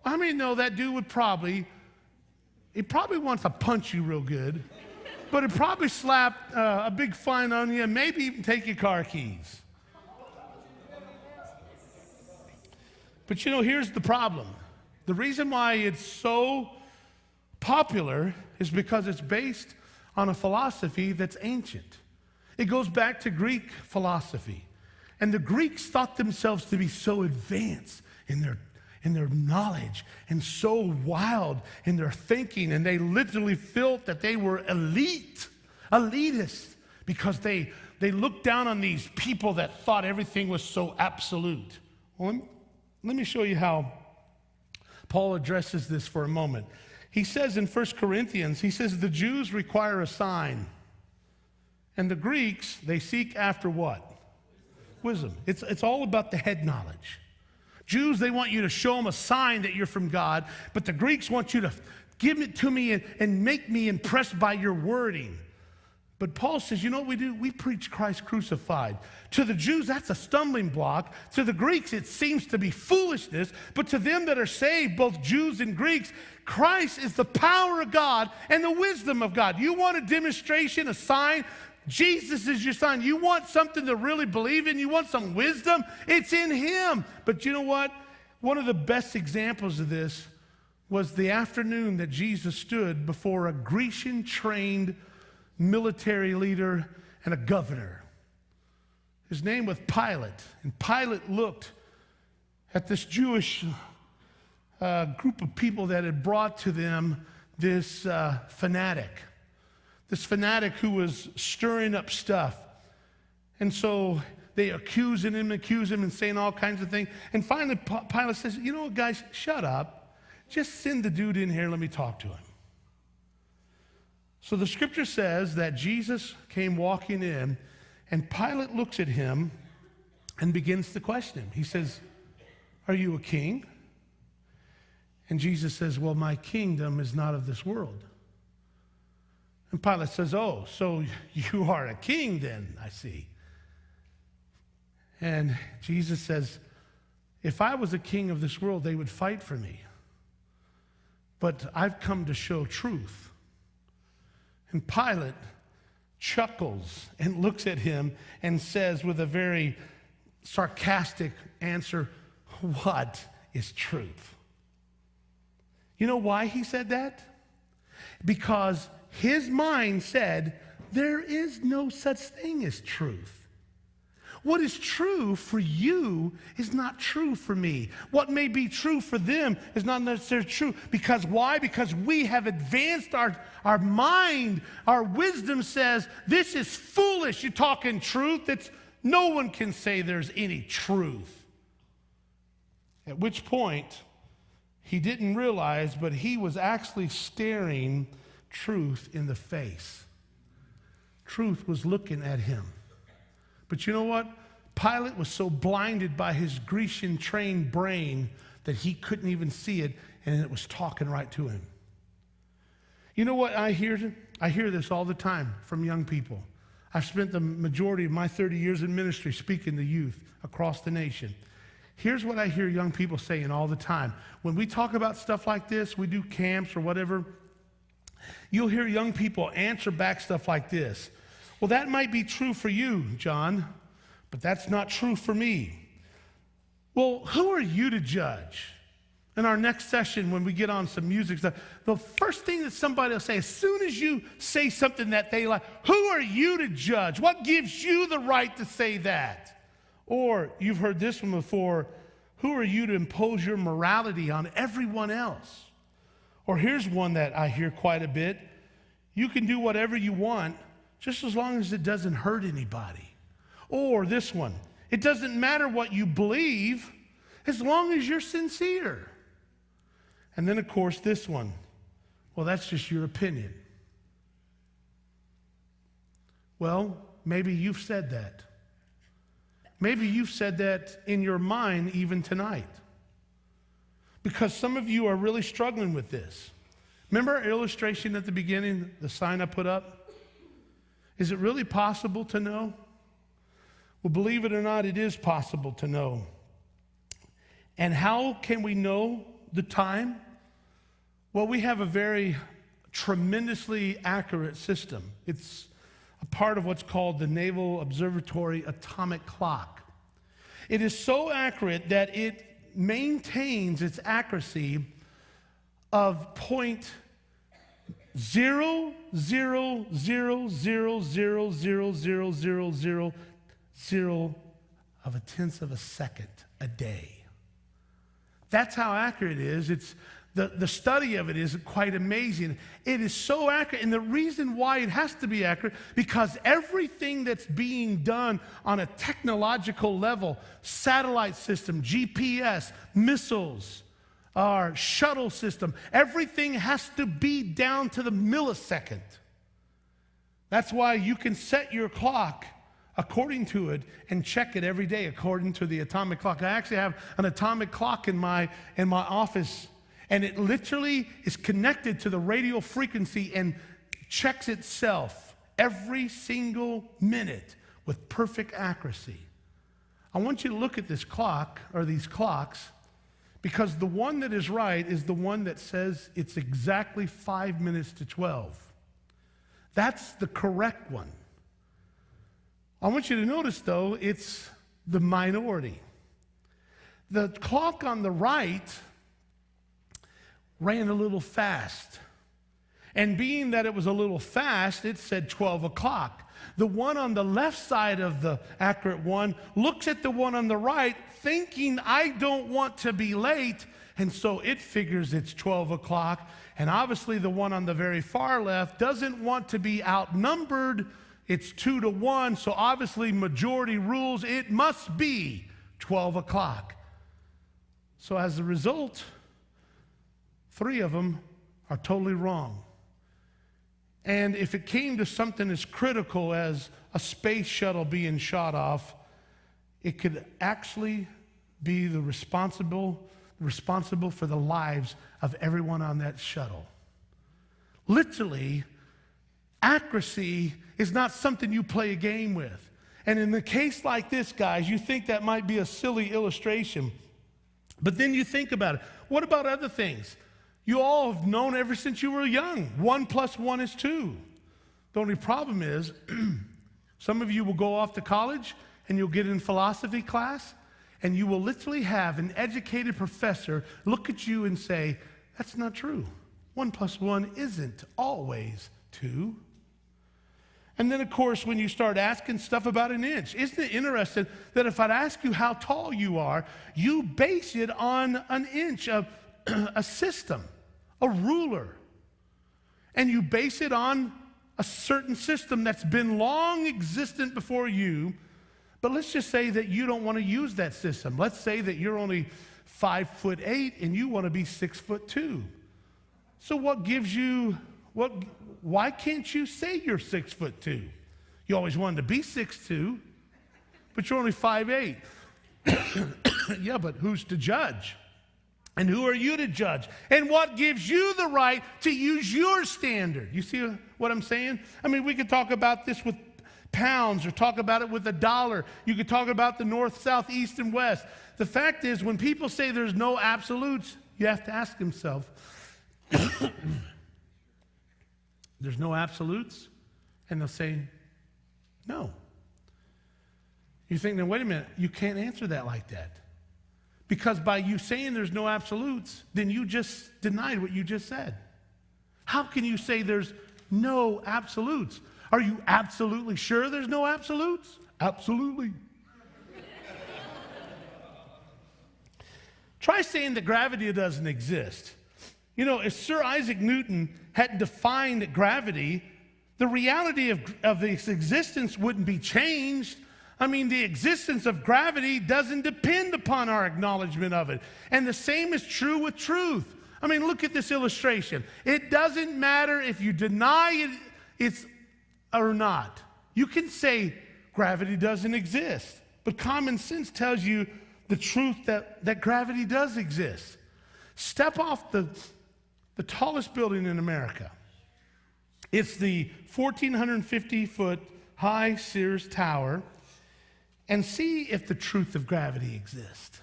How many know that dude would probably wants to punch you real good, but he'd probably slap a big fine on you and maybe even take your car keys. But here's the problem. The reason why it's so popular is because it's based on a philosophy that's ancient. It goes back to Greek philosophy. And the Greeks thought themselves to be so advanced in their knowledge and so wild in their thinking, and they literally felt that they were elitist, because they looked down on these people that thought everything was so absolute. Well, let me show you how Paul addresses this for a moment. He says in 1 Corinthians, he says, the Jews require a sign, and the Greeks, they seek after what? Wisdom. It's all about the head knowledge. Jews, they want you to show them a sign that you're from God, but the Greeks want you to give it to me and make me impressed by your wording. But Paul says, you know what we do? We preach Christ crucified. To the Jews, that's a stumbling block. To the Greeks, it seems to be foolishness. But to them that are saved, both Jews and Greeks, Christ is the power of God and the wisdom of God. You want a demonstration, a sign? Jesus is your sign. You want something to really believe in? You want some wisdom? It's in him. But you know what? One of the best examples of this was the afternoon that Jesus stood before a Grecian-trained military leader and a governor. His name was Pilate. And Pilate looked at this Jewish group of people that had brought to them this fanatic who was stirring up stuff. And so they accuse him and saying all kinds of things. And finally, Pilate says, you know what, guys, shut up. Just send the dude in here and let me talk to him. So the scripture says that Jesus came walking in, and Pilate looks at him and begins to question him. He says, are you a king? And Jesus says, well, my kingdom is not of this world. And Pilate says, oh, so you are a king then, I see. And Jesus says, if I was a king of this world, they would fight for me. But I've come to show truth. And Pilate chuckles and looks at him and says with a very sarcastic answer, what is truth? You know why he said that? Because his mind said, there is no such thing as truth. What is true for you is not true for me. What may be true for them is not necessarily true. Because why? Because we have advanced our mind. Our wisdom says, this is foolish. You're talking truth. No one can say there's any truth. At which point, he didn't realize, but he was actually staring truth in the face. Truth was looking at him. But you know what? Pilate was so blinded by his Grecian-trained brain that he couldn't even see it, and it was talking right to him. You know what I hear? I hear this all the time from young people. I've spent the majority of my 30 years in ministry speaking to youth across the nation. Here's what I hear young people saying all the time. When we talk about stuff like this, we do camps or whatever, you'll hear young people answer back stuff like this. Well, that might be true for you, John, but that's not true for me. Well, who are you to judge? In our next session, when we get on some music stuff, the first thing that somebody will say, as soon as you say something that they like, who are you to judge? What gives you the right to say that? Or you've heard this one before, who are you to impose your morality on everyone else? Or here's one that I hear quite a bit. You can do whatever you want, just as long as it doesn't hurt anybody. Or this one, it doesn't matter what you believe, as long as you're sincere. And then, of course, this one, well, that's just your opinion. Well, maybe you've said that. Maybe you've said that in your mind even tonight. Because some of you are really struggling with this. Remember our illustration at the beginning, the sign I put up? Is it really possible to know? Well, believe it or not, it is possible to know. And how can we know the time? Well, we have a very tremendously accurate system. It's a part of what's called the Naval Observatory Atomic Clock. It is so accurate that it maintains its accuracy of 0.000000000 of a tenth of a second a day. That's how accurate it is. It's the study of it is quite amazing. It is so accurate, and the reason why it has to be accurate, because everything that's being done on a technological level, satellite system, GPS, missiles, our shuttle system, everything has to be down to the millisecond. That's why you can set your clock according to it and check it every day according to the atomic clock. I actually have an atomic clock in my office, and it literally is connected to the radio frequency and checks itself every single minute with perfect accuracy. I want you to look at this clock, or these clocks, because the one that is right is the one that says it's exactly 5 minutes to 12. That's the correct one. I want you to notice, though, it's the minority. The clock on the right ran a little fast. And being that it was a little fast, it said 12 o'clock. The one on the left side of the accurate one looks at the one on the right, thinking, I don't want to be late, and so it figures it's 12 o'clock. And obviously the one on the very far left doesn't want to be outnumbered. It's 2-1, so obviously majority rules. It must be 12 o'clock. So as a result, 3 of them are totally wrong. And if it came to something as critical as a space shuttle being shot off, it could actually be the responsible for the lives of everyone on that shuttle. Literally, accuracy is not something you play a game with. And in a case like this, guys, you think that might be a silly illustration, but then you think about it. What about other things? You all have known ever since you were young, 1 + 1 is 2. The only problem is, some of you will go off to college and you'll get in philosophy class, and you will literally have an educated professor look at you and say, that's not true. 1 + 1 isn't always 2. And then, of course, when you start asking stuff about an inch, isn't it interesting that if I'd ask you how tall you are, you base it on an inch of a system, a ruler. And you base it on a certain system that's been long existent before you. But let's just say that you don't want to use that system. Let's say that you're only 5'8" and you want to be 6'2". So what gives you, why can't you say you're 6'2"? You always wanted to be 6'2", but you're only 5'8". Yeah, but who's to judge? And who are you to judge? And what gives you the right to use your standard? You see what I'm saying? I mean, we could talk about this with pounds or talk about it with a dollar. You could talk about the north, south, east, and west. The fact is, when people say there's no absolutes, you have to ask yourself, there's no absolutes? And they'll say, no. You think, now, wait a minute, you can't answer that like that. Because by you saying there's no absolutes, then you just denied what you just said. How can you say there's no absolutes? Are you absolutely sure there's no absolutes? Absolutely. Try saying that gravity doesn't exist. You know, if Sir Isaac Newton hadn't defined gravity, the reality of its existence wouldn't be changed. I mean, the existence of gravity doesn't depend upon our acknowledgement of it. And the same is true with truth. I mean, look at this illustration. It doesn't matter if you deny it's or not. You can say gravity doesn't exist, but common sense tells you the truth that gravity does exist. Step off the tallest building in America. It's the 1,450-foot high Sears Tower, and see if the truth of gravity exists.